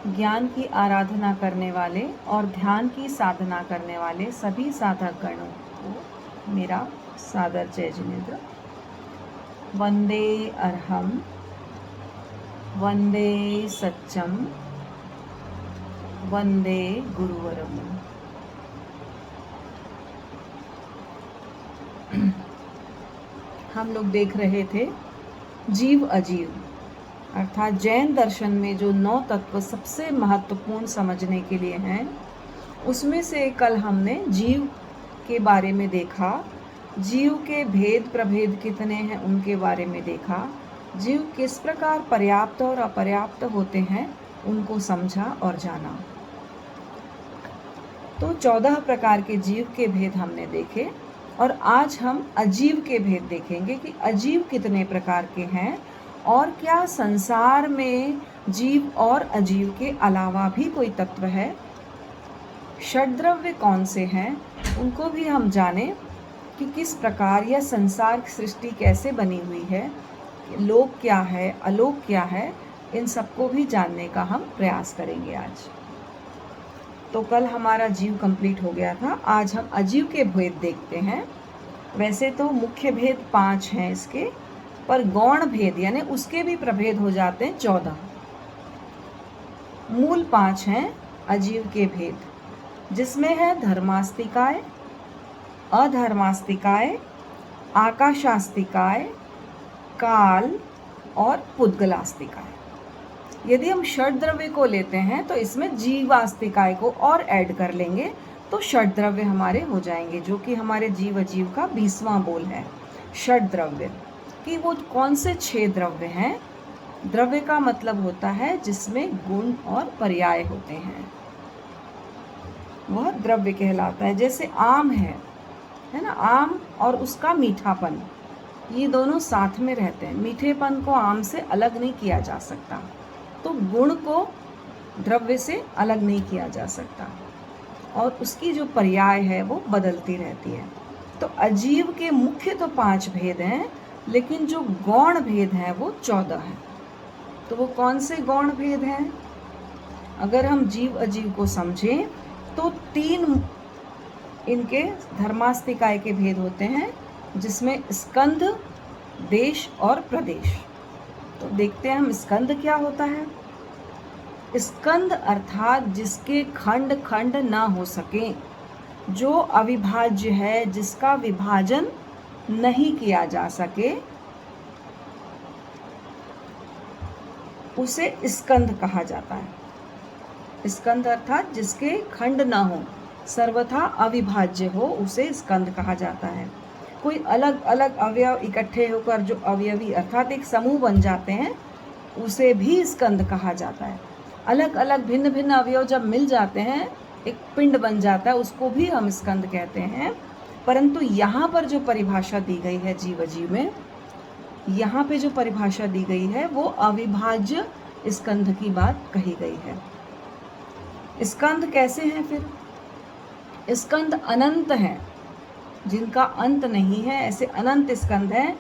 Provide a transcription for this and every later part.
ज्ञान की आराधना करने वाले और ध्यान की साधना करने वाले सभी साधक गणों को मेरा सादर जय जिनेन्द्र। वंदे अरहम, वंदे सच्चम, वंदे गुरुवरम। हम लोग देख रहे थे जीव अजीव, अर्थात जैन दर्शन में जो 9 तत्व सबसे महत्वपूर्ण समझने के लिए हैं, उसमें से कल हमने जीव के बारे में देखा। जीव के भेद प्रभेद कितने हैं उनके बारे में देखा। जीव किस प्रकार पर्याप्त और अपर्याप्त होते हैं उनको समझा और जाना। तो 14 प्रकार के जीव के भेद हमने देखे और आज हम अजीव के भेद देखेंगे कि अजीव कितने प्रकार के हैं और क्या संसार में जीव और अजीव के अलावा भी कोई तत्व है। षड्द्रव्य कौन से हैं उनको भी हम जानें कि किस प्रकार यह संसार की सृष्टि कैसे बनी हुई है, लोक क्या है, अलोक क्या है, इन सबको भी जानने का हम प्रयास करेंगे आज। तो कल हमारा जीव कंप्लीट हो गया था, आज हम अजीव के भेद देखते हैं। वैसे तो मुख्य भेद 5 हैं इसके, पर गौण भेद यानी उसके भी प्रभेद हो जाते हैं 14। मूल 5 हैं अजीव के भेद, जिसमें है धर्मास्तिकाय, अधर्मास्तिकाय, आकाशास्तिकाय, काल और पुद्गलास्तिकाय। यदि हम षड्द्रव्य को लेते हैं तो इसमें जीवास्तिकाय को और ऐड कर लेंगे तो षड्द्रव्य हमारे हो जाएंगे, जो कि हमारे जीव अजीव का 20वां बोल है। षड्द्रव्य कि वो कौन से 6 द्रव्य हैं। द्रव्य का मतलब होता है जिसमें गुण और पर्याय होते हैं, वह द्रव्य कहलाता है। जैसे आम है ना, आम और उसका मीठापन, ये दोनों साथ में रहते हैं। मीठेपन को आम से अलग नहीं किया जा सकता, तो गुण को द्रव्य से अलग नहीं किया जा सकता, और उसकी जो पर्याय है वो बदलती रहती है। तो अजीव के मुख्य तो 5 भेद हैं, लेकिन जो गौण भेद हैं वो 14 हैं। तो वो कौन से गौण भेद हैं? अगर हम जीव अजीव को समझें तो 3 इनके धर्मास्तिकाय के भेद होते हैं, जिसमें स्कंध, देश और प्रदेश। तो देखते हैं हम स्कंध क्या होता है। स्कंध अर्थात जिसके खंड खंड ना हो सके, जो अविभाज्य है, जिसका विभाजन नहीं किया जा सके, उसे स्कंध कहा जाता है। स्कंध अर्थात जिसके खंड ना हो, सर्वथा अविभाज्य हो, उसे स्कंध कहा जाता है। कोई अलग अलग अवयव इकट्ठे होकर जो अवयवी अर्थात एक समूह बन जाते हैं, उसे भी स्कंध कहा जाता है। अलग अलग भिन्न भिन्न अवयव जब मिल जाते हैं, एक पिंड बन जाता है, उसको भी हम स्कंध कहते हैं। परंतु यहाँ पर जो परिभाषा दी गई है जीव अजीव में, यहाँ पे जो परिभाषा दी गई है वो अविभाज्य स्कंध की बात कही गई है। स्कंध कैसे हैं फिर? स्कंद अनंत हैं, जिनका अंत नहीं है, ऐसे अनंत स्कंद हैं।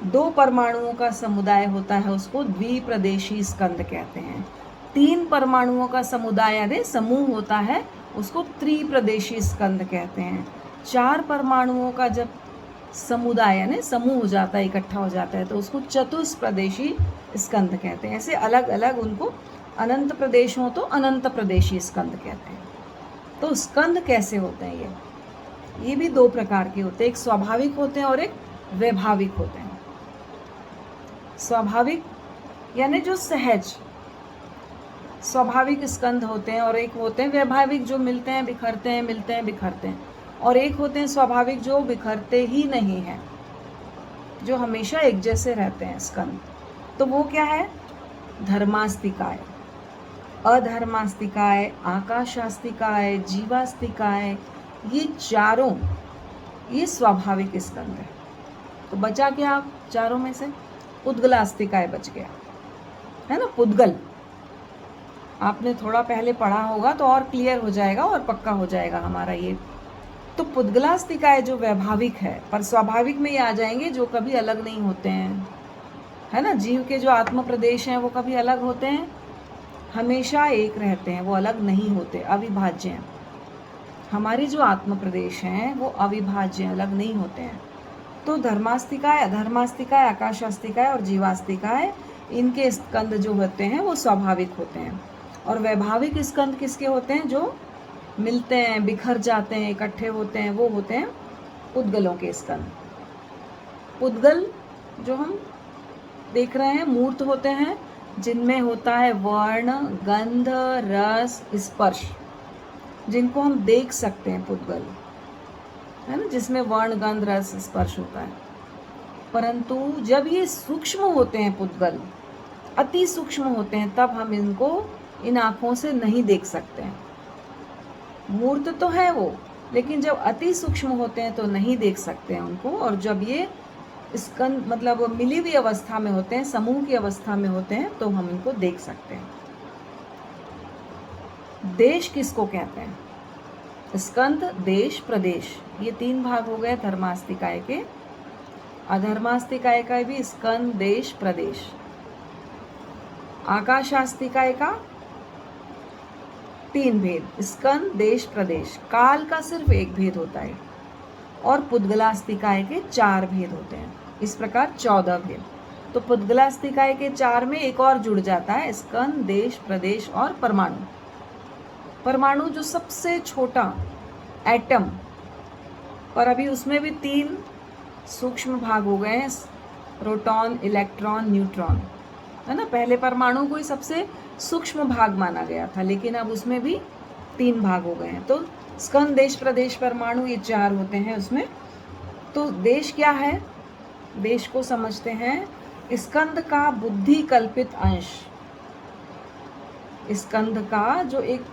2 परमाणुओं का समुदाय होता है, उसको द्विप्रदेशी स्कंद कहते हैं। 3 परमाणुओं का समुदाय यानी समूह होता है, उसको त्रिप्रदेशी स्कंद कहते हैं। 4 परमाणुओं का जब समुदाय यानी समूह हो जाता है, इकट्ठा हो जाता है, तो उसको चतुष्प्रदेशी स्कंद कहते हैं। ऐसे अलग अलग उनको, अनंत प्रदेश हो तो अनंत प्रदेशी स्कंद कहते हैं। तो स्कंद कैसे होते हैं? ये भी 2 प्रकार के होते हैं, एक स्वाभाविक होते हैं और एक वैभाविक होते हैं। स्वाभाविक यानी जो सहज स्वाभाविक स्कंद होते हैं, और एक होते हैं वैभाविक जो मिलते हैं बिखरते हैं, मिलते हैं बिखरते हैं, और एक होते हैं स्वाभाविक जो बिखरते ही नहीं हैं, जो हमेशा एक जैसे रहते हैं स्कंद। तो वो क्या है? धर्मास्तिकाय, अधर्मास्तिकाय, आकाशास्तिकाय, जीवास्तिकाय, ये चारों ये स्वाभाविक स्कंद है। तो बचा क्या चारों में से? पुद्गलास्तिकाय बच गया, है ना। पुद्गल आपने थोड़ा पहले पढ़ा होगा तो और क्लियर हो जाएगा और पक्का हो जाएगा हमारा ये। तो पुद्गलास्तिकाय जो वैभाविक है, पर स्वाभाविक में ये आ जाएंगे जो कभी अलग नहीं होते हैं, है ना। जीव के जो आत्म प्रदेश हैं वो कभी अलग होते हैं? हमेशा एक रहते हैं, वो अलग नहीं होते, अविभाज्य हैं। हमारे जो आत्म प्रदेश हैं वो अविभाज्य, अलग नहीं होते हैं। तो धर्मास्तिकाय, अधर्मास्तिकाय, आकाशास्तिकाय और जीवास्तिकाय, इनके स्कंद जो होते हैं वो स्वाभाविक होते हैं। और वैभाविक स्कंद किसके होते हैं? जो मिलते हैं, बिखर जाते हैं, इकट्ठे होते हैं, वो होते हैं पुद्गलों के स्कंद। पुद्गल जो हम देख रहे हैं मूर्त होते हैं, जिनमें होता है वर्ण, गंध, रस, स्पर्श, जिनको हम देख सकते हैं, पुद्गल है ना, जिसमें वर्ण, गंध, रस, स्पर्श होता है। परंतु जब ये सूक्ष्म होते हैं पुद्गल, अति सूक्ष्म होते हैं, तब हम इनको इन आँखों से नहीं देख सकते हैं। मूर्त तो है वो, लेकिन जब अति सूक्ष्म होते हैं तो नहीं देख सकते हैं उनको। और जब ये स्कंद मतलब मिली हुई अवस्था में होते हैं, समूह की अवस्था में होते हैं, तो हम इनको देख सकते हैं। देश किसको कहते हैं? स्कंद, देश, प्रदेश, ये 3 भाग हो गए धर्मास्तिकाय के। अधर्मास्तिकाय का भी स्कंद, देश, प्रदेश। आकाशास्तिकाय का 3 भेद, स्कंद, देश, प्रदेश। काल का सिर्फ 1 भेद होता है। और पुद्गलास्तिकाय के 4 भेद होते हैं। इस प्रकार 14 भेद। तो पुद्गलास्तिकाय के 4 में एक और जुड़ जाता है, स्कंद, देश, प्रदेश और परमाणु। परमाणु जो सबसे छोटा एटम, पर अभी उसमें भी 3 सूक्ष्म भाग हो गए हैं, प्रोटॉन, इलेक्ट्रॉन, न्यूट्रॉन, है ना। पहले परमाणु को ही सबसे सूक्ष्म भाग माना गया था, लेकिन अब उसमें भी 3 भाग हो गए हैं। तो स्कंद, देश, प्रदेश, परमाणु, ये 4 होते हैं उसमें। तो देश क्या है? देश को समझते हैं, स्कंद का बुद्धि कल्पित अंश। स्कंद का जो एक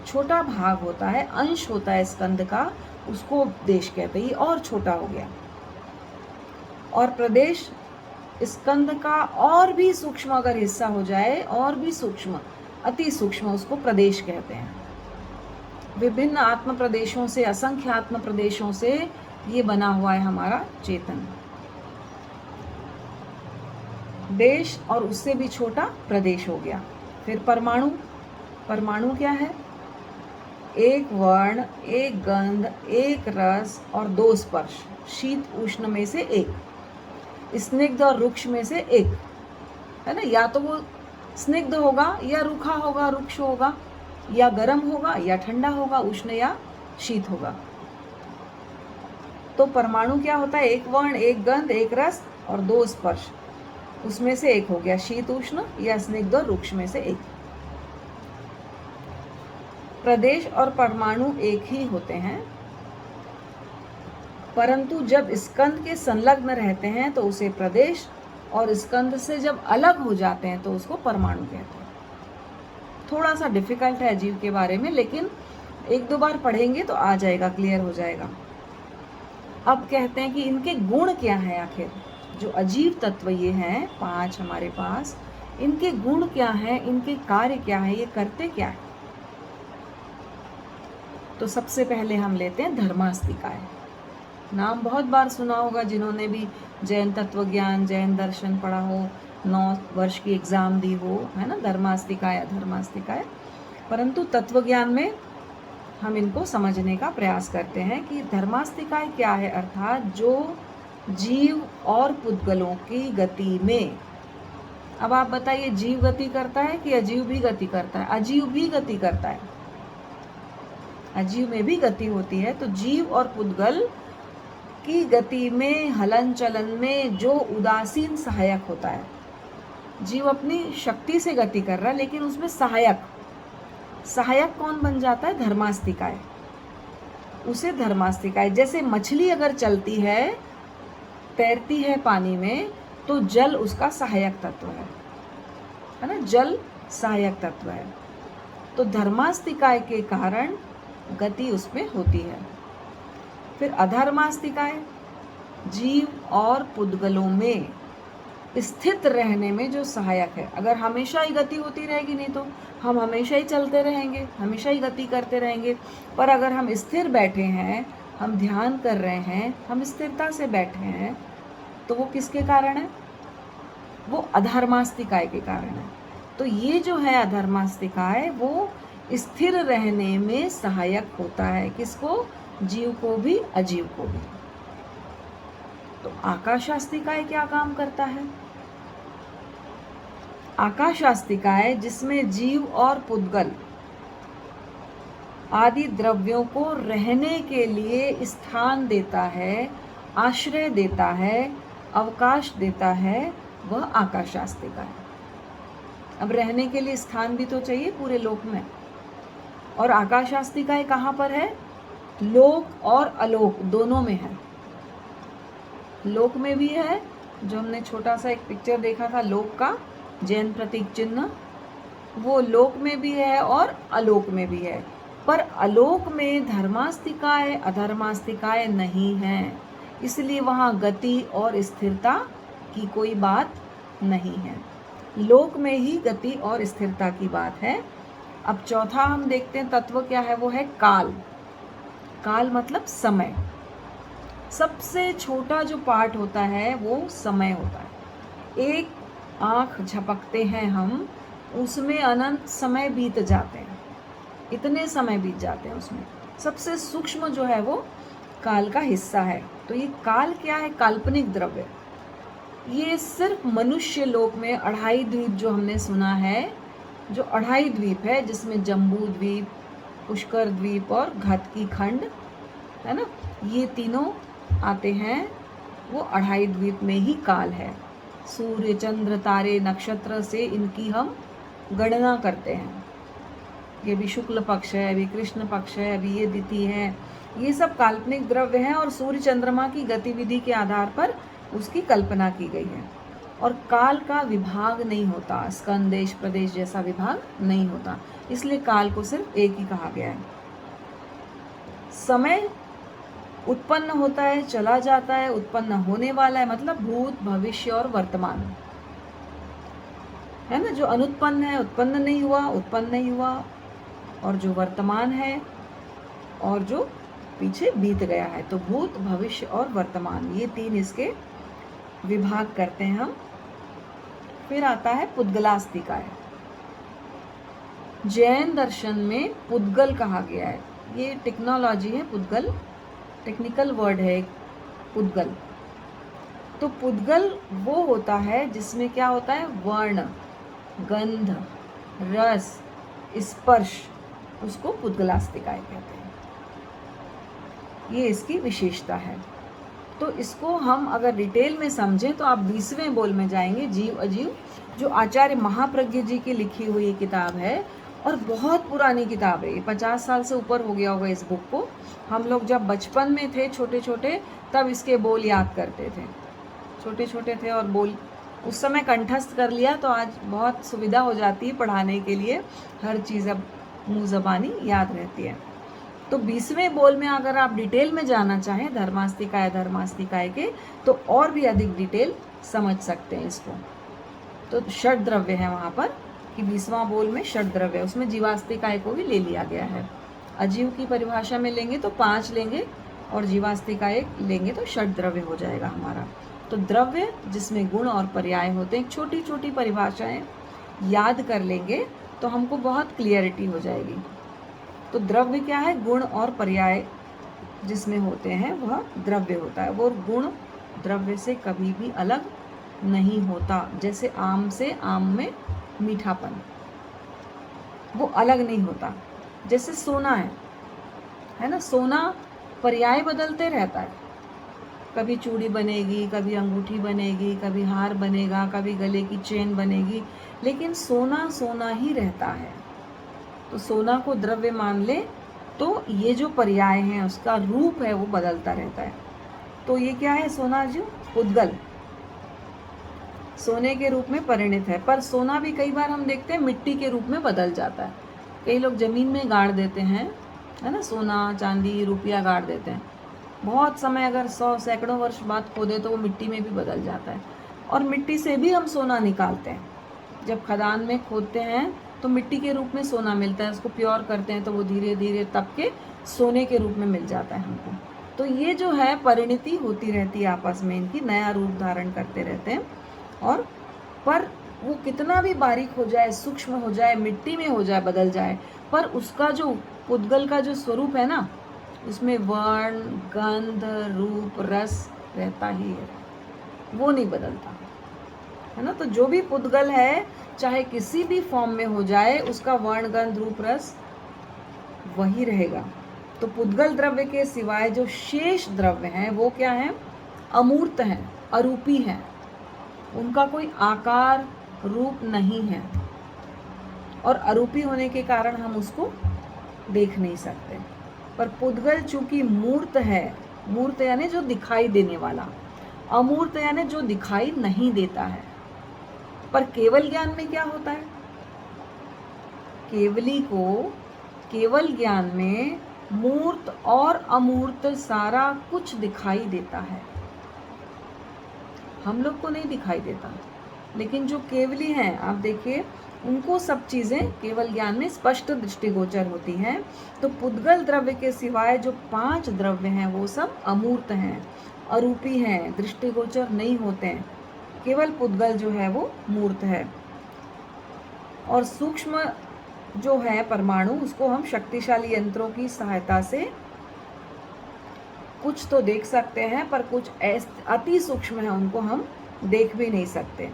छोटा भाग होता है, अंश होता है स्कंद का, उसको देश कहते हैं। ये और छोटा हो गया। और प्रदेश स्कंद का और भी सूक्ष्म अगर हिस्सा हो जाए, और भी सूक्ष्म, अति सूक्ष्म, उसको प्रदेश कहते हैं। विभिन्न आत्म प्रदेशों से, असंख्य आत्म प्रदेशों से ये बना हुआ है हमारा चेतन। देश और उससे भी छोटा प्रदेश हो गया। फिर परमाणु। परमाणु क्या है? 1 वर्ण, 1 गंध, 1 रस और 2 स्पर्श। शीत उष्ण में से 1, स्निग्ध और रुक्ष में से 1, है ना। या तो वो स्निग्ध होगा, या रूखा होगा, रुक्ष होगा, या गर्म होगा, या ठंडा होगा, उष्ण या शीत होगा। तो परमाणु क्या होता है? 1 वर्ण, 1 गंध, 1 रस और 2 स्पर्श। उसमें से 1 हो गया शीत उष्ण या स्निग्ध और रुक्ष में से 1। प्रदेश और परमाणु एक ही होते हैं, परंतु जब स्कंद के संलग्न रहते हैं तो उसे प्रदेश, और स्कंद से जब अलग हो जाते हैं तो उसको परमाणु कहते हैं। थोड़ा सा डिफिकल्ट है जीव के बारे में, लेकिन 1-2 बार पढ़ेंगे तो आ जाएगा, क्लियर हो जाएगा। अब कहते हैं कि इनके गुण क्या हैं आखिर। जो अजीव तत्व ये हैं 5 हमारे पास, इनके गुण क्या हैं, इनके कार्य क्या है, ये करते क्या है। तो सबसे पहले हम लेते हैं धर्मास्तिकाय। नाम बहुत बार सुना होगा जिन्होंने भी जैन तत्वज्ञान, जैन दर्शन पढ़ा हो, 9 वर्ष की एग्ज़ाम दी हो, है ना। धर्मास्तिकाय, अधर्मास्तिकाय। परंतु तत्वज्ञान में हम इनको समझने का प्रयास करते हैं कि धर्मास्तिकाय क्या है, अर्थात जो जीव और पुद्गलों की गति में। अब आप बताइए, जीव गति करता है कि अजीव भी गति करता है? अजीव भी गति करता है, अजीव में भी गति होती है। तो जीव और पुद्गल की गति में, हलन चलन में जो उदासीन सहायक होता है, जीव अपनी शक्ति से गति कर रहा है, लेकिन उसमें सहायक कौन बन जाता है? धर्मास्तिकाय। उसे धर्मास्तिकाय। जैसे मछली अगर चलती है, तैरती है पानी में, तो जल उसका सहायक तत्व है ना। जल सहायक तत्व है। तो धर्मास्तिकाय के कारण गति उसमें होती है। फिर अधर्मास्तिकाय, जीव और पुद्गलों में स्थित रहने में जो सहायक है। अगर हमेशा ही गति होती रहेगी, नहीं तो हम हमेशा ही चलते रहेंगे, हमेशा ही गति करते रहेंगे। पर अगर हम स्थिर बैठे हैं, हम ध्यान कर रहे हैं, हम स्थिरता से बैठे हैं, तो वो किसके कारण है? वो अधर्मास्तिकाय के कारण है। तो ये जो है अधर्मास्तिकाय वो स्थिर रहने में सहायक होता है, किसको? जीव को भी अजीव को भी। तो आकाशास्तिकाय क्या काम करता है? आकाशास्तिकाय जिसमें जीव और पुद्गल आदि द्रव्यों को रहने के लिए स्थान देता है, आश्रय देता है, अवकाश देता है, वह आकाशास्तिकाय। अब रहने के लिए स्थान भी तो चाहिए पूरे लोक में, और आकाशास्तिकाय कहाँ पर है? लोक और अलोक दोनों में है। लोक में भी है, जो हमने छोटा सा एक पिक्चर देखा था लोक का, जैन प्रतीक चिन्ह, वो लोक में भी है और अलोक में भी है। पर अलोक में धर्मास्तिकाय अधर्मास्तिकाय नहीं है, इसलिए वहाँ गति और स्थिरता की कोई बात नहीं है। लोक में ही गति और स्थिरता की बात है। अब चौथा हम देखते हैं तत्व क्या है, वो है काल। काल मतलब समय। सबसे छोटा जो पार्ट होता है वो समय होता है। एक आँख झपकते हैं हम, उसमें अनंत समय बीत जाते हैं, इतने समय बीत जाते हैं उसमें। सबसे सूक्ष्म जो है वो काल का हिस्सा है। तो ये काल क्या है? काल्पनिक द्रव्य। ये सिर्फ मनुष्य लोक में अढ़ाई द्वीप जो हमने सुना है, जो अढ़ाई द्वीप है जिसमें जम्बू द्वीप, पुष्कर द्वीप और घातकी खंड है ना, ये तीनों आते हैं, वो अढ़ाई द्वीप में ही काल है। सूर्य चंद्र तारे नक्षत्र से इनकी हम गणना करते हैं। ये भी शुक्ल पक्ष है, अभी कृष्ण पक्ष है, अभी ये तिथि है, ये सब काल्पनिक द्रव्य हैं और सूर्य चंद्रमा की गतिविधि के आधार पर उसकी कल्पना की गई है। और काल का विभाग नहीं होता, स्कंद देश प्रदेश जैसा विभाग नहीं होता, इसलिए काल को सिर्फ एक ही कहा गया है। समय उत्पन्न होता है, चला जाता है, उत्पन्न होने वाला है, मतलब भूत भविष्य और वर्तमान है ना। जो अनुत्पन्न है उत्पन्न नहीं हुआ, उत्पन्न नहीं हुआ, और जो वर्तमान है और जो पीछे बीत गया है। तो भूत भविष्य और वर्तमान, ये तीन इसके विभाग करते हैं हम। फिर आता है पुद्गलास्तिकाय। जैन दर्शन में पुद्गल कहा गया है, ये टेक्नोलॉजी है, पुद्गल टेक्निकल वर्ड है पुद्गल। तो पुद्गल वो होता है जिसमें क्या होता है? वर्ण, गंध, रस, स्पर्श, उसको पुद्गलास्तिकाय कहते हैं। ये इसकी विशेषता है। तो इसको हम अगर डिटेल में समझें तो आप 20वें बोल में जाएंगे, जीव अजीव, जो आचार्य महाप्रज्ञ जी की लिखी हुई किताब है, और बहुत पुरानी किताब है, ये 50 साल से ऊपर हो गया होगा इस बुक को। हम लोग जब बचपन में थे छोटे छोटे, तब इसके बोल याद करते थे, छोटे छोटे थे और बोल उस समय कंठस्थ कर लिया, तो आज बहुत सुविधा हो जाती है पढ़ाने के लिए, हर चीज़ अब मुँह ज़बानी याद रहती है। तो 20वें बोल में अगर आप डिटेल में जाना चाहें धर्मास्तिकाय अधर्मास्तिकाय के, तो और भी अधिक डिटेल समझ सकते हैं इसको। तो षड द्रव्य है वहाँ पर कि 20वां बोल में षड द्रव्य, उसमें जीवास्तिकाय को भी ले लिया गया है। अजीव की परिभाषा में लेंगे तो 5 लेंगे, और जीवास्तिकाय लेंगे तो षड द्रव्य हो जाएगा हमारा। तो द्रव्य जिसमें गुण और पर्याय होते हैं, छोटी छोटी परिभाषाएं याद कर लेंगे तो हमको बहुत क्लियरिटी हो जाएगी। तो द्रव्य क्या है? गुण और पर्याय जिसमें होते हैं वह द्रव्य होता है। वो गुण द्रव्य से कभी भी अलग नहीं होता। जैसे आम से आम में मीठापन, वो अलग नहीं होता। जैसे सोना है ना, सोना पर्याय बदलते रहता है, कभी चूड़ी बनेगी, कभी अंगूठी बनेगी, कभी हार बनेगा, कभी गले की चेन बनेगी, लेकिन सोना सोना ही रहता है। तो सोना को द्रव्य मान ले तो ये जो पर्याय हैं उसका रूप है वो बदलता रहता है। तो ये क्या है? सोना जो पुद्गल सोने के रूप में परिणित है। पर सोना भी कई बार हम देखते हैं मिट्टी के रूप में बदल जाता है। कई लोग ज़मीन में गाड़ देते हैं, है ना, सोना चांदी रुपया गाड़ देते हैं, बहुत समय अगर 100 सैकड़ों वर्ष बाद खोदे तो वो मिट्टी में भी बदल जाता है। और मिट्टी से भी हम सोना निकालते हैं, जब खदान में खोदते हैं तो मिट्टी के रूप में सोना मिलता है, उसको प्योर करते हैं तो वो धीरे धीरे तब के सोने के रूप में मिल जाता है हमको। तो ये जो है परिणति होती रहती है आपस में, इनकी नया रूप धारण करते रहते हैं। और पर वो कितना भी बारीक हो जाए, सूक्ष्म हो जाए, मिट्टी में हो जाए, बदल जाए, पर उसका जो पुद्गल का जो स्वरूप है ना, उसमें वर्ण, गंध, रूप, रस रहता ही है, वो नहीं बदलता, है ना। तो जो भी पुद्गल है, चाहे किसी भी फॉर्म में हो जाए, उसका वर्ण, गंध, रूप, रस वही रहेगा। तो पुद्गल द्रव्य के सिवाय जो शेष द्रव्य हैं वो क्या हैं? अमूर्त हैं, अरूपी हैं, उनका कोई आकार रूप नहीं है, और अरूपी होने के कारण हम उसको देख नहीं सकते। पर पुद्गल चूंकि मूर्त है, मूर्त यानी जो दिखाई देने वाला, अमूर्त यानी जो दिखाई नहीं देता है। पर केवल ज्ञान में क्या होता है? केवली को केवल ज्ञान में मूर्त और अमूर्त सारा कुछ दिखाई देता है, हम लोग को नहीं दिखाई देता। लेकिन जो केवली हैं, आप देखिए, उनको सब चीज़ें केवल ज्ञान में स्पष्ट दृष्टिगोचर होती हैं। तो पुद्गल द्रव्य के सिवाय जो 5 द्रव्य हैं वो सब अमूर्त हैं, अरूपी हैं, दृष्टिगोचर नहीं होते हैं। केवल पुद्गल जो है वो मूर्त है। और सूक्ष्म जो है परमाणु, उसको हम शक्तिशाली यंत्रों की सहायता से कुछ तो देख सकते हैं, पर कुछ अति सूक्ष्म है, उनको हम देख भी नहीं सकते।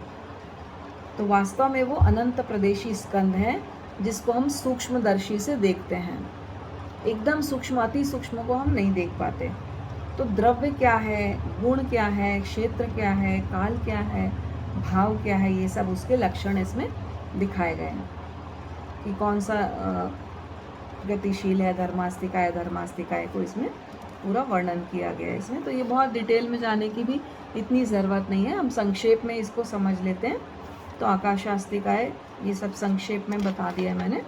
तो वास्तव में वो अनंत प्रदेशी स्कंध है, जिसको हम सूक्ष्मदर्शी से देखते हैं। एकदम सूक्ष्म, अति सूक्ष्म को हम नहीं देख पाते। तो द्रव्य क्या है, गुण क्या है, क्षेत्र क्या है, काल क्या है, भाव क्या है, ये सब उसके लक्षण इसमें दिखाए गए हैं कि कौन सा गतिशील है, धर्मास्तिका है, धर्मास्तिका है, को इसमें पूरा वर्णन किया गया है इसमें। तो ये बहुत डिटेल में जाने की भी इतनी ज़रूरत नहीं है, हम संक्षेप में इसको समझ लेते हैं। तो आकाशास्तिका है, ये सब संक्षेप में बता दिया मैंने।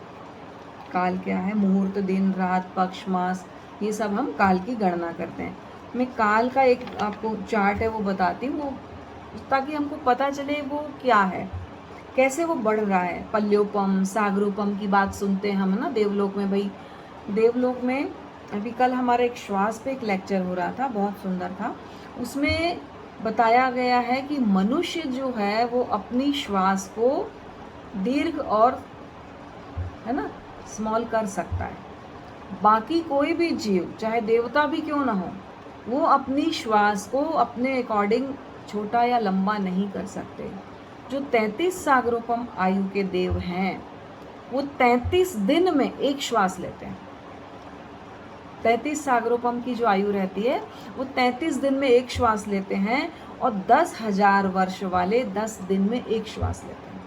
काल क्या है, मुहूर्त, दिन, रात, पक्ष, मास, ये सब हम काल की गणना करते हैं। मैं काल का एक आपको चार्ट है वो बताती हूँ, वो ताकि हमको पता चले वो क्या है, कैसे वो बढ़ रहा है। पल्योपम, सागरोपम की बात सुनते हैं हम ना देवलोक में। भाई देवलोक में अभी कल हमारा एक श्वास पे एक लेक्चर हो रहा था, बहुत सुंदर था। उसमें बताया गया है कि मनुष्य जो है वो अपनी श्वास को दीर्घ और, है ना, स्मॉल कर सकता है। बाकी कोई भी जीव, चाहे देवता भी क्यों ना हो, वो अपनी श्वास को अपने अकॉर्डिंग छोटा या लंबा नहीं कर सकते। जो 33 सागरोपम आयु के देव हैं, वो 33 दिन में एक श्वास लेते हैं। 33 सागरोपम की जो आयु रहती है, वो 33 दिन में एक श्वास लेते हैं, और 10,000 वर्ष वाले 10 दिन में एक श्वास लेते हैं।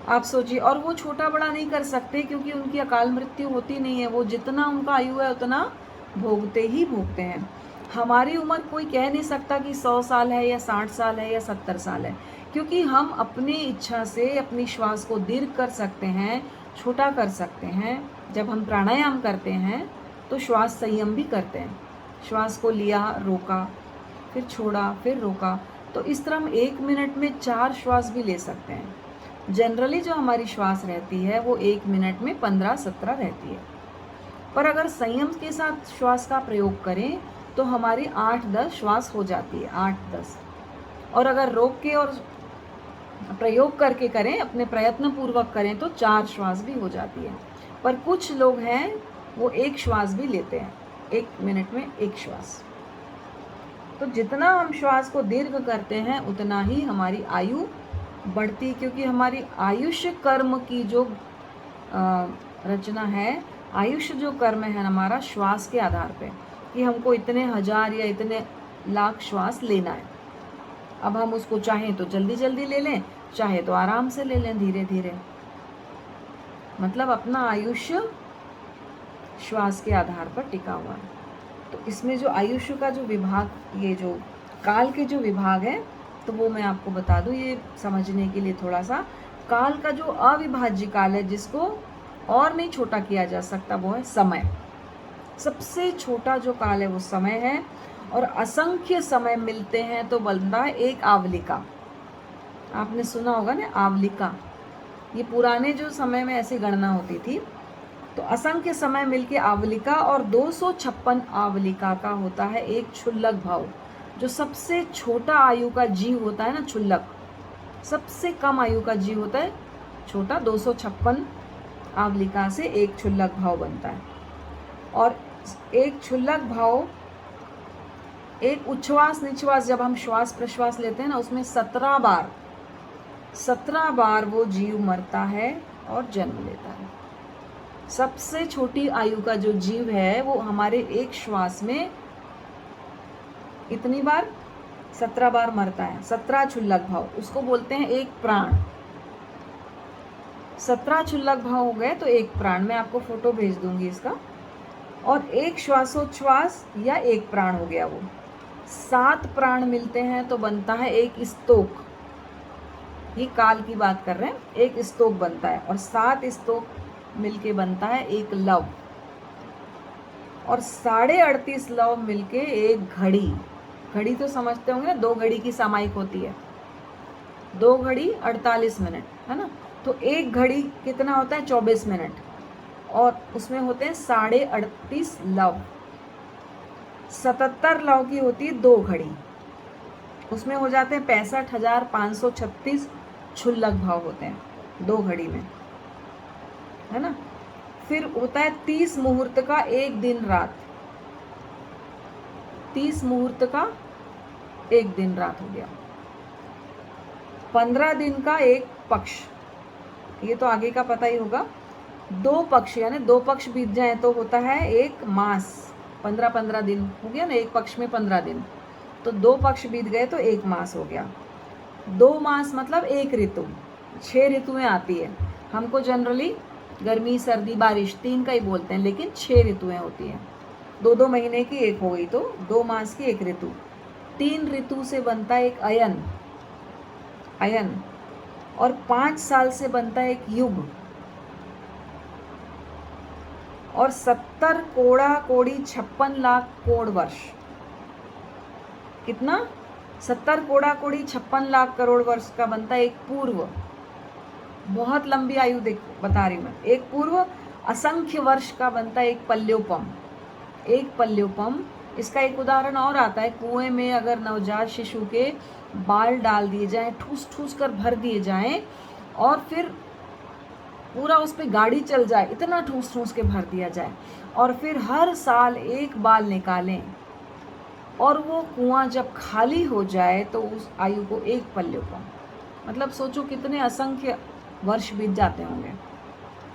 आप सोचिए, और वो छोटा बड़ा नहीं कर सकते, क्योंकि उनकी अकाल मृत्यु होती नहीं है। वो जितना उनका आयु है उतना भोगते ही भोगते हैं। हमारी उम्र कोई कह नहीं सकता कि 100 साल है या 60 साल है या 70 साल है, क्योंकि हम अपनी इच्छा से अपनी श्वास को दीर्घ कर सकते हैं, छोटा कर सकते हैं। जब हम प्राणायाम करते हैं तो श्वास संयम भी करते हैं। श्वास को लिया, रोका, फिर छोड़ा, फिर रोका। तो इस तरह हम 1 मिनट में 4 श्वास भी ले सकते हैं। जनरली जो हमारी श्वास रहती है वो 1 मिनट में 15-17 रहती है। पर अगर संयम के साथ श्वास का प्रयोग करें तो हमारी 8-10 श्वास हो जाती है, 8-10। और अगर रोक के और प्रयोग करके करें, अपने प्रयत्न पूर्वक करें, तो 4 श्वास भी हो जाती है। पर कुछ लोग हैं वो 1 श्वास भी लेते हैं, 1 मिनट में 1 श्वास। तो जितना हम श्वास को दीर्घ करते हैं उतना ही हमारी आयु बढ़ती, क्योंकि हमारी आयुष्य कर्म की जो रचना है, आयुष्य जो कर्म है हमारा श्वास के आधार पे, कि हमको इतने 1000 या इतने लाख श्वास लेना है। अब हम उसको चाहें तो जल्दी जल्दी ले लें, चाहे तो आराम से ले लें, धीरे धीरे। मतलब अपना आयुष्य श्वास के आधार पर टिका हुआ है। तो इसमें जो आयुष्य का जो विभाग, ये जो काल के जो विभाग है, तो वो मैं आपको बता दूं, ये समझने के लिए थोड़ा सा। काल का जो अविभाज्य काल है, जिसको और नहीं छोटा किया जा सकता, वो है समय। सबसे छोटा जो काल है वो समय है। और असंख्य समय मिलते हैं तो बनता है एक आवलिका। आपने सुना होगा ना, आवलिका। ये पुराने जो समय में ऐसी गणना होती थी। तो असंख्य समय मिलके आवलिका, और 256 आवलिका का होता है एक क्षुल्लक भाव। जो सबसे छोटा आयु का जीव होता है ना, क्षुल्लक, सबसे कम आयु का जीव होता है छोटा 256 आवलिका से एक क्षुल्लक भाव बनता है। और एक क्षुल्लक भाव, एक उच्छ्वास निश्वास जब हम श्वास प्रश्वास लेते हैं ना, उसमें 17 बार वो जीव मरता है और जन्म लेता है। सबसे छोटी आयु का जो जीव है वो हमारे एक श्वास में इतनी बार 17 बार मरता है। 17 क्षुल्लक भाव, उसको बोलते हैं एक प्राण। 17 क्षुल्लक भाव हो गए तो एक प्राण। मैं आपको फोटो भेज दूंगी इसका। और एक श्वासोच्छ्वास या एक प्राण हो गया वो। 7 प्राण मिलते हैं तो बनता है एक स्तोक। ये काल की बात कर रहे हैं, एक स्तोक बनता है। और 7 स्तोक मिलके बनता है एक लव। और 38.5 लव मिलके एक घड़ी। घड़ी तो समझते होंगे ना, 2 घड़ी की सामायिक होती है। 2 घड़ी 48 मिनट, है ना। तो एक घड़ी कितना होता है? 24 मिनट। और उसमें होते हैं 38.5 लव। 77 लव की होती है 2 घड़ी, उसमें हो जाते हैं 65,536 क्षुल्लक भाव होते हैं 2 घड़ी में, है ना। फिर होता है 30 मुहूर्त का एक दिन रात। 30 मुहूर्त का एक दिन रात हो गया। 15 दिन का एक पक्ष, ये तो आगे का पता ही होगा। 2 पक्ष यानी 2 पक्ष बीत जाए तो होता है एक मास। 15 दिन हो गया ना, एक पक्ष में 15 दिन, तो 2 पक्ष बीत गए तो एक मास हो गया। 2 मास मतलब एक ऋतु। 6 ऋतुएं आती है। हमको जनरली गर्मी सर्दी बारिश 3 का ही बोलते हैं, लेकिन 6 ऋतुएं होती हैं। 2-2 महीने की एक हो गई तो 2 मास की एक ऋतु। 3 ऋतु से बनता है एक अयन। और 5 साल से बनता है एक युग। और 70 कोड़ा कोड़ी 56 लाख कोड़ वर्ष। कितना? 70 कोड़ा कोड़ी 56 लाख करोड़ वर्ष का बनता है एक पूर्व। बहुत लंबी आयु बता रही हूँ मैं। एक पूर्व असंख्य वर्ष का बनता है एक पल्योपम। एक पल्योपम, इसका एक उदाहरण और आता है। कुएं में अगर नवजात शिशु के बाल डाल दिए जाएं, ठूस ठूस कर भर दिए जाएं, और फिर पूरा उस पर गाड़ी चल जाए, इतना ठूस ठूस के भर दिया जाए, और फिर हर साल एक बाल निकालें, और वो कुआं जब खाली हो जाए तो उस आयु को एक पल्योपम। मतलब सोचो कितने असंख्य वर्ष बीत जाते होंगे।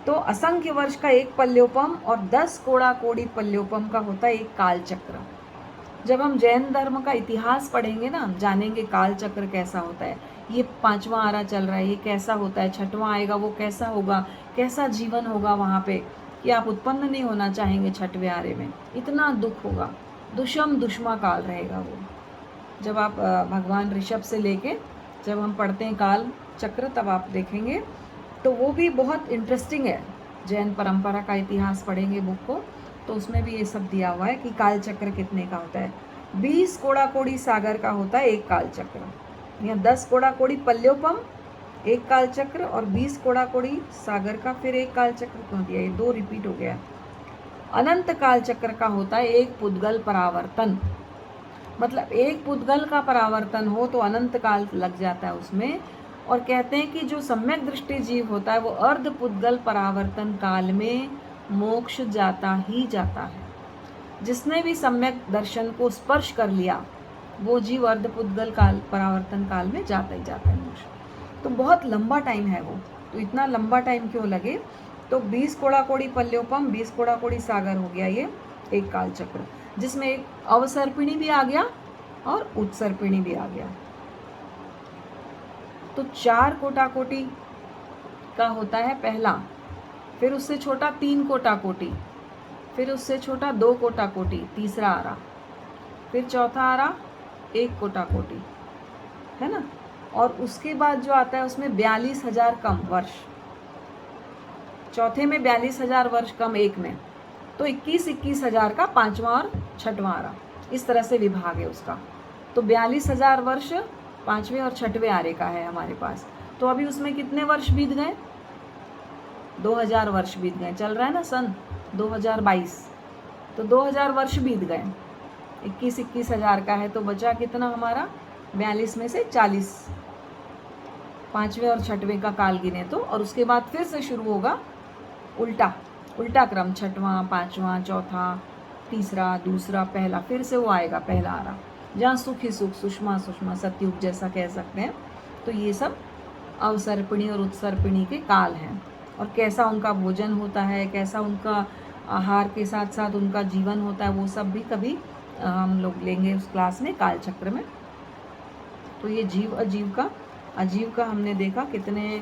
तो असंख्य वर्ष का एक पल्योपम और 10 कोड़ा कोड़ी पल्योपम का होता है एक काल चक्र। जब हम जैन धर्म का इतिहास पढ़ेंगे ना, जानेंगे काल चक्र कैसा होता है। ये 5वां आरा चल रहा है, ये कैसा होता है। 6वां आएगा, वो कैसा होगा, कैसा जीवन होगा वहाँ पे, कि आप उत्पन्न नहीं होना चाहेंगे 6वें आरे में। इतना दुख होगा, दुष्मा काल रहेगा वो। जब आप भगवान ऋषभ से लेके जब हम पढ़ते हैं काल चक्र, तब आप देखेंगे। तो वो भी बहुत इंटरेस्टिंग है। जैन परंपरा का इतिहास पढ़ेंगे बुक को, तो उसमें भी ये सब दिया हुआ है कि काल चक्र कितने का होता है। 20 कोड़ा कोड़ी सागर का होता है एक काल चक्र, या 10 कोड़ा कोड़ी पल्योपम एक काल चक्र, और 20 कोड़ा कोड़ी सागर का फिर एक काल चक्र क्यों दिया? ये 2 रिपीट हो गया। अनंत काल चक्र का होता है एक पुद्गल परावर्तन। मतलब एक पुद्गल का परावर्तन हो तो अनंत काल लग जाता है उसमें। और कहते हैं कि जो सम्यक दृष्टि जीव होता है वो अर्ध पुद्गल परावर्तन काल में मोक्ष जाता ही जाता है। जिसने भी सम्यक दर्शन को स्पर्श कर लिया वो जीव अर्ध पुद्गल काल परावर्तन काल में जाता ही जाता है मोक्ष। तो बहुत लंबा टाइम है वो। तो इतना लंबा टाइम क्यों लगे? तो 20 कोड़ा कोड़ी पल्योपम, 20 कोड़ा कोड़ी सागर हो गया ये एक काल चक्र, जिसमें एक अवसर्पिणी भी आ गया और उत्सर्पिणी भी आ गया। तो 4 कोटा कोटि का होता है पहला, फिर उससे छोटा 3 कोटा कोटि, फिर उससे छोटा 2 कोटा कोटि, तीसरा आरा, फिर चौथा आरा 1 कोटा कोटि, है ना। और उसके बाद जो आता है उसमें 42,000 कम वर्ष। चौथे में 42,000 वर्ष कम एक में, तो 21,000 का 5वां और 6वां आरा, इस तरह से विभाग है उसका। तो 42,000 वर्ष 5वें और 6वें आरे का है हमारे पास। तो अभी उसमें कितने वर्ष बीत गए? 2000 वर्ष बीत गए। चल रहा है ना सन 2022, तो 2000 वर्ष बीत गए। 21,000 का है तो बचा कितना हमारा? 42 में से 40, 5वें और 6वें का काल गिने तो, और उसके बाद फिर से शुरू होगा उल्टा क्रम, 6वां 5वां चौथा तीसरा दूसरा पहला, फिर से वो आएगा पहला आ रहा, जहाँ सुख ही सुख, सुषमा सुषमा, सतयुग जैसा कह सकते हैं। तो ये सब अवसर्पिणी और उत्सर्पिणी के काल हैं, और कैसा उनका भोजन होता है, कैसा उनका आहार के साथ साथ उनका जीवन होता है, वो सब भी कभी हम लोग लेंगे उस क्लास में, काल चक्र में। तो ये जीव अजीव का हमने देखा कितने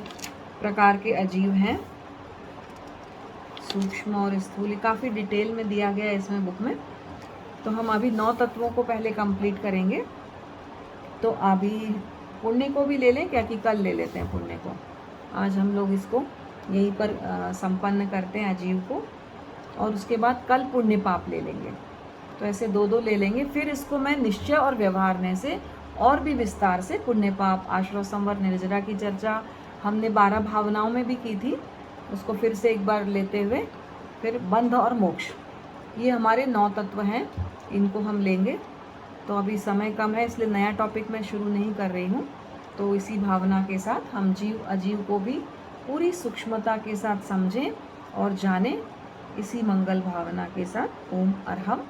प्रकार के अजीव हैं, सूक्ष्म और स्थूल, काफ़ी डिटेल में दिया गया है इसमें बुक में। तो हम अभी 9 तत्वों को पहले कंप्लीट करेंगे। तो अभी पुण्य को भी ले लें क्या, कि कल ले लेते हैं पुण्य को? आज हम लोग इसको यहीं पर संपन्न करते हैं अजीव को, और उसके बाद कल पुण्य पाप ले लेंगे। तो ऐसे 2-2 ले लेंगे। फिर इसको मैं निश्चय और व्यवहारने से और भी विस्तार से पुण्य पाप, आश्रव संवर, निर्जरा की चर्चा हमने 12 भावनाओं में भी की थी, उसको फिर से एक बार लेते हुए फिर बंध और मोक्ष, ये हमारे 9 तत्व हैं, इनको हम लेंगे। तो अभी समय कम है इसलिए नया टॉपिक मैं शुरू नहीं कर रही हूँ। तो इसी भावना के साथ हम जीव अजीव को भी पूरी सूक्ष्मता के साथ समझें और जानें। इसी मंगल भावना के साथ ओम अरहम।